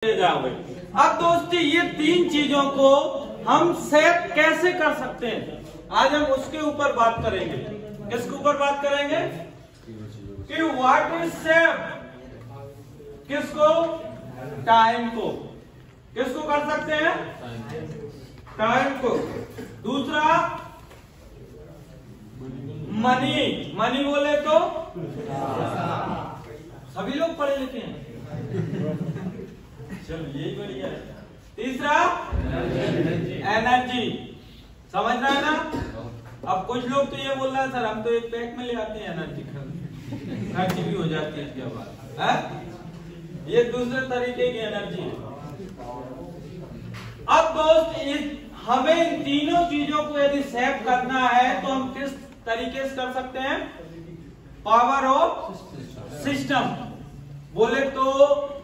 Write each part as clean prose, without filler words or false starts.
अब दोस्ती ये तीन चीजों को हम सेव कैसे कर सकते हैं, आज हम उसके ऊपर बात करेंगे। किसके ऊपर बात करेंगे कि व्हाट इज सेव, किसको, टाइम को। किसको कर सकते हैं, टाइम को। दूसरा मनी, मनी बोले तो सभी लोग पढ़े लिखे हैं, चलो यही बढ़िया है। तीसरा एनर्जी, समझ रहा है ना। अब कुछ लोग तो ये बोल रहे हैं सर हम तो एक पैक में ले आते हैं एनर्जी, खर्च भी हो जाती है इसके बाद, ये दूसरे तरीके की एनर्जी है। अब दोस्त हमें इन तीनों चीजों को यदि सेव करना है तो हम किस तरीके से कर सकते हैं, पावर ऑफ सिस्टम बोले तो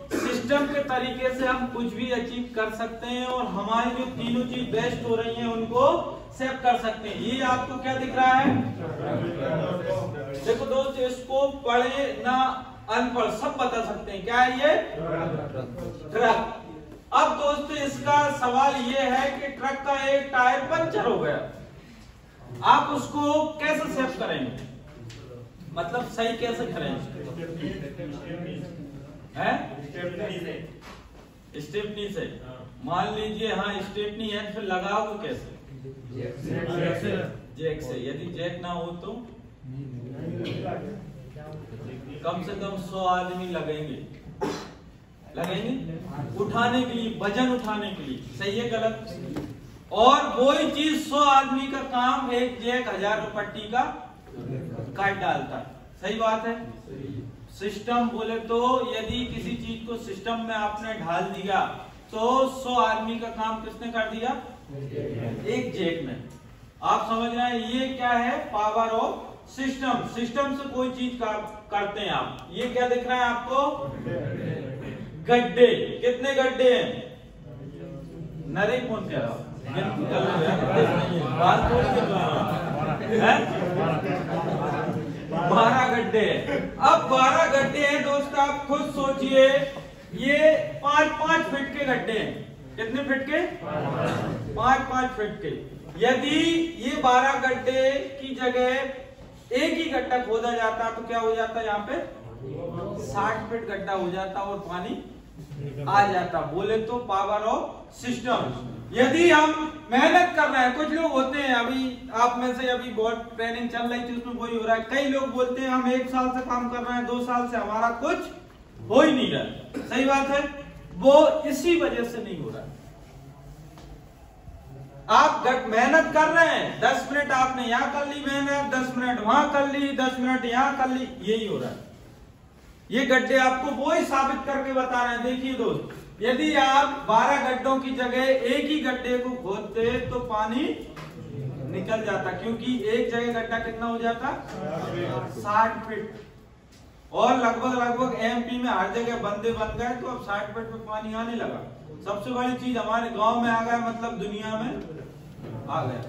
सिस्टम के तरीके से हम कुछ भी अचीव कर सकते हैं और हमारी जो तीनों चीज बेस्ट हो रही हैं उनको सेव कर सकते हैं। ये आपको क्या दिख रहा है, देखो दोस्त, इसको पढ़े ना अनपढ़ सब बता सकते हैं। क्या है ये, ट्रक। अब दोस्तों इसका सवाल ये है कि ट्रक का एक टायर पंचर हो गया, आप उसको कैसे सेव करेंगे, मतलब सही कैसे करेंगे, है स्टेपनी से। मान लीजिए हाँ स्टेपनी है, फिर लगाओगे कैसे, जैक से। यदि जैक ना हो तो कम से कम 100 आदमी लगेंगे उठाने के लिए, वजन उठाने के लिए। सही है गलत? और वही चीज 100 आदमी का काम एक जैक 1000 रुपये पट्टी का काट डालता है। सही बात है। सिस्टम बोले तो यदि किसी चीज को सिस्टम में आपने ढाल दिया तो 100 आदमी का काम किसने कर दिया, एक जैक में। आप समझ रहे हैं, ये क्या है, पावर ऑफ सिस्टम। सिस्टम से कोई चीज करते हैं आप। ये क्या दिख रहा है आपको, गड्ढे। कितने गड्ढे हैं, नरे कौन कह रहा, 12 गड्ढे हैं। अब 12 गड्ढे हैं दोस्त, आप खुद सोचिए, ये 5-5 फीट के गड्ढे हैं। कितने फीट के, 5-5 फीट के। यदि ये 12 गड्ढे की जगह एक ही गड्ढा खोदा जाता तो क्या हो जाता, यहाँ पे 60 फीट गड्ढा हो जाता और पानी आ जाता। बोले तो पावर ऑफ सिस्टम। यदि हम मेहनत कर रहे हैं, कुछ लोग होते हैं, अभी आप में से अभी बहुत ट्रेनिंग चल रही थी उसमें वही हो रहा है, कई लोग बोलते हैं हम 1 साल से काम कर रहे हैं, 2 साल से हमारा कुछ हो ही नहीं रहा। सही बात है, वो इसी वजह से नहीं हो रहा है। आप मेहनत कर रहे हैं, 10 मिनट आपने यहाँ कर ली मेहनत, 10 मिनट वहां कर ली, 10 मिनट यहाँ कर ली, यही हो रहा है। ये गड्ढे आपको वो ही साबित करके बता रहे हैं। देखिए दोस्त, यदि आप 12 गड्ढों की जगह एक ही गड्ढे को खोदते तो पानी निकल जाता, क्योंकि एक जगह गड्ढा कितना हो जाता, 60 फीट। और लगभग एमपी में हर जगह बंदे बन गए तो अब 60 फीट में पानी आने लगा। सबसे बड़ी चीज हमारे गांव में आ गया, मतलब दुनिया में आ गया।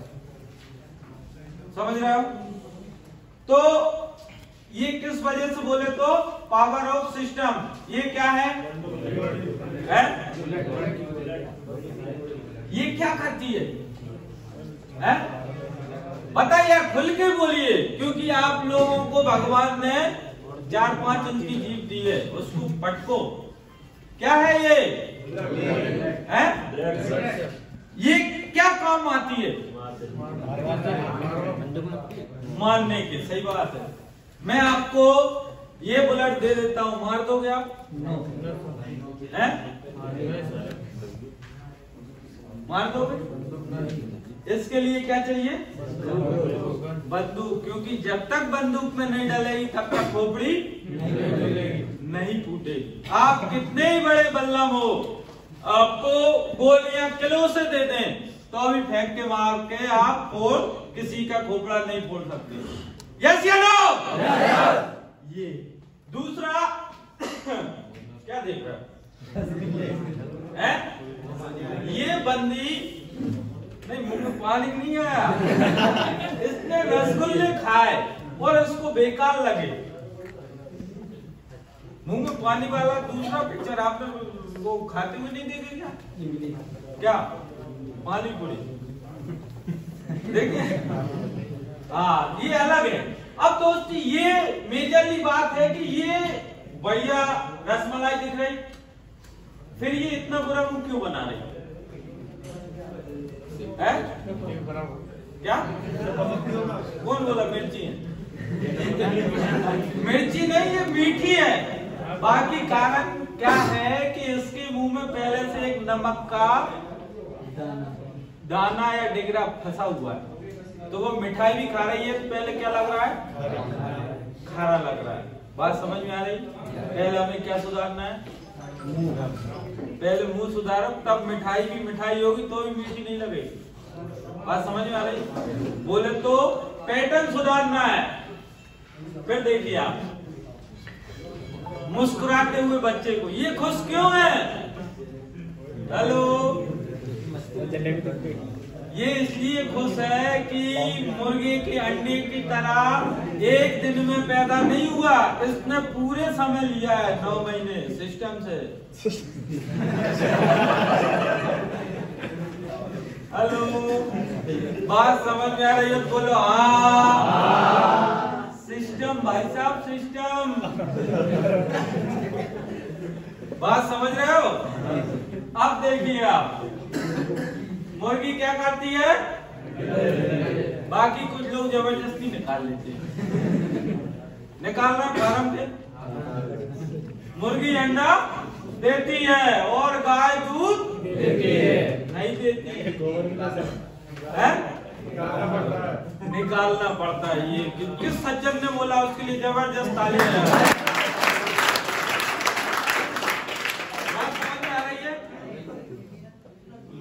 समझ रहे हो? तो ये किस वजह से बोले तो पावर ऑफ सिस्टम। ये क्या है? ये क्या करती है? बताइए, खुल के बोलिए, क्योंकि आप लोगों को भगवान ने 4-5 इंच की जीभ दी है, उसको पटको। क्या है ये? ये क्या काम आती है? मारने के। सही बात है। मैं आपको ये बुलेट दे देता हूं, मार दोगे आप? हैं? मार दोगे? इसके लिए क्या चाहिए, बंदूक। क्योंकि जब तक बंदूक में नहीं डलेगी तब तक खोपड़ी नहीं फूटेगी। आप कितने ही बड़े बल्लम हो, आपको गोलियां किलो से दे दें तो अभी फेंक के मार के आप किसी का खोपड़ा नहीं फोड़ सकते। यस या नो? ये दूसरा क्या देख रहा है? ये बंदी नहीं, मुंह में पानी नहीं आया, इसने रसगुल्ले खाए और इसको बेकार लगे। मुंह में पानी वाला दूसरा पिक्चर आपने वो खाते हुए नहीं देखे क्या? क्या पानी पूरी देखिए। हाँ ये अलग है। अब दोस्त ये मेजरली बात है कि ये बढ़िया रसमलाई दिख रही, फिर ये इतना बुरा मुंह क्यों बना रही है? क्या कौन बोला मिर्ची है? मिर्ची नहीं, ये मीठी है। बाकी कारण क्या है कि इसके मुंह में पहले से एक नमक का दाना या डिगरा फंसा हुआ है, तो वो मिठाई भी खा रही है तो पहले क्या लग रहा है? खारा लग रहा है। बात समझ में आ रही? पहले हमें क्या सुधारना है? पहले मुंह सुधारो, तब मिठाई भी मिठाई होगी तो भी मीठी नहीं लगेगी। बात समझ में आ रही? बोले तो पैटर्न सुधारना है। फिर देखिए आप मुस्कुराते हुए बच्चे को, ये खुश क्यों है? हेलो, ये इसलिए खुश है कि मुर्गे के अंडे की तरह एक दिन में पैदा नहीं हुआ, इसने पूरे समय लिया है 9 महीने सिस्टम से। हेलो, बात समझ में आ रही है? बोलो हाँ। सिस्टम भाई साहब, सिस्टम। बात समझ रहे हो? अब देखिए आप, मुर्गी क्या करती है? बाकी कुछ लोग जबरदस्ती निकाल लेते हैं। निकालना फार्म पे। मुर्गी अंडा देती है और गाय दूध देती है। नहीं देती है? निकालना पड़ता है। ये किस सज्जन ने बोला? उसके लिए जबरदस्त ताली है।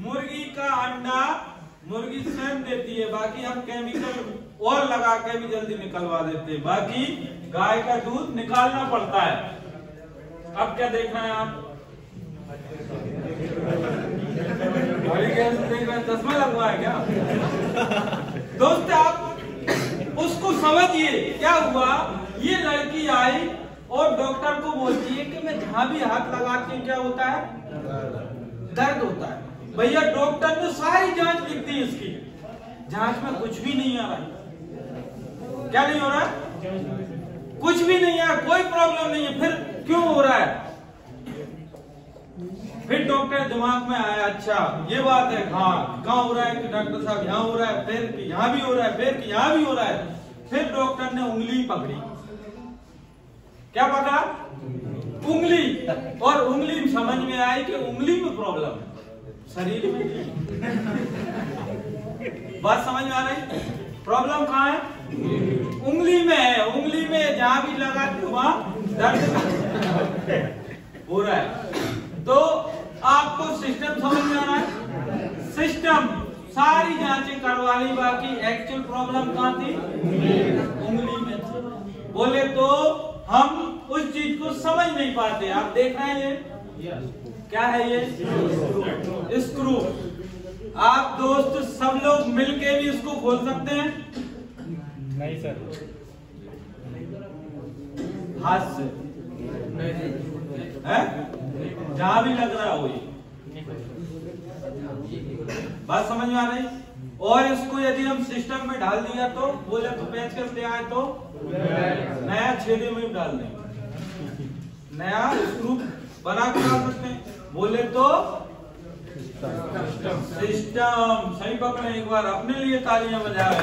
मुर्गी का अंडा मुर्गी स्वयं देती है, बाकी हम केमिकल और लगा के भी जल्दी निकलवा देते हैं। बाकी गाय का दूध निकालना पड़ता है। अब क्या देखना है आप? चश्मा लगवा है क्या? दोस्त आप उसको समझिए क्या हुआ। ये लड़की आई और डॉक्टर को बोलती है कि मैं जहां भी हाथ लगाती हूँ क्या होता है? दर्द होता है। भैया डॉक्टर ने सारी जांच लिख दी इसकी, जांच में कुछ भी नहीं आ रहा है। क्या नहीं हो रहा है? कुछ भी नहीं है, कोई प्रॉब्लम नहीं है। फिर क्यों हो रहा है? फिर डॉक्टर दिमाग में आया, अच्छा ये बात है। हाँ, कहाँ हो रहा है? कि डॉक्टर साहब यहाँ हो रहा है, फिर कि यहाँ भी हो रहा है, फिर कि यहाँ भी हो रहा है। फिर डॉक्टर ने उंगली पकड़ी। क्या पकड़ा? उंगली। और उंगली समझ में आई कि उंगली में प्रॉब्लम है, शरीर में नहीं। बात समझ में आ रही? प्रॉब्लम कहाँ है? उंगली में है। उंगली में जहां भी लगाते वहां दर्द हो रहा है। तो आपको सिस्टम समझ में आ रहा है? सिस्टम सारी जांचें करवा ली, बाकी एक्चुअल प्रॉब्लम कहाँ थी? उंगली में थी। बोले तो हम उस चीज को समझ नहीं पाते। आप देख रहे हैं ये क्या है? ये स्क्रू। आप दोस्त सब लोग मिलके भी इसको खोल सकते हैं? नहीं सर, हाथ से है, जहां भी लग रहा हो। ये बात समझ में आ रही? और इसको यदि हम सिस्टम में डाल दिया तो बोले तो पेचकस ले आए तो नया छेदे में डाल देंगे, नया स्क्रू बना के डाल सकते हैं। बोले तो सिस्टम। सही पकड़े, एक बार अपने लिए तालियां बजाएं।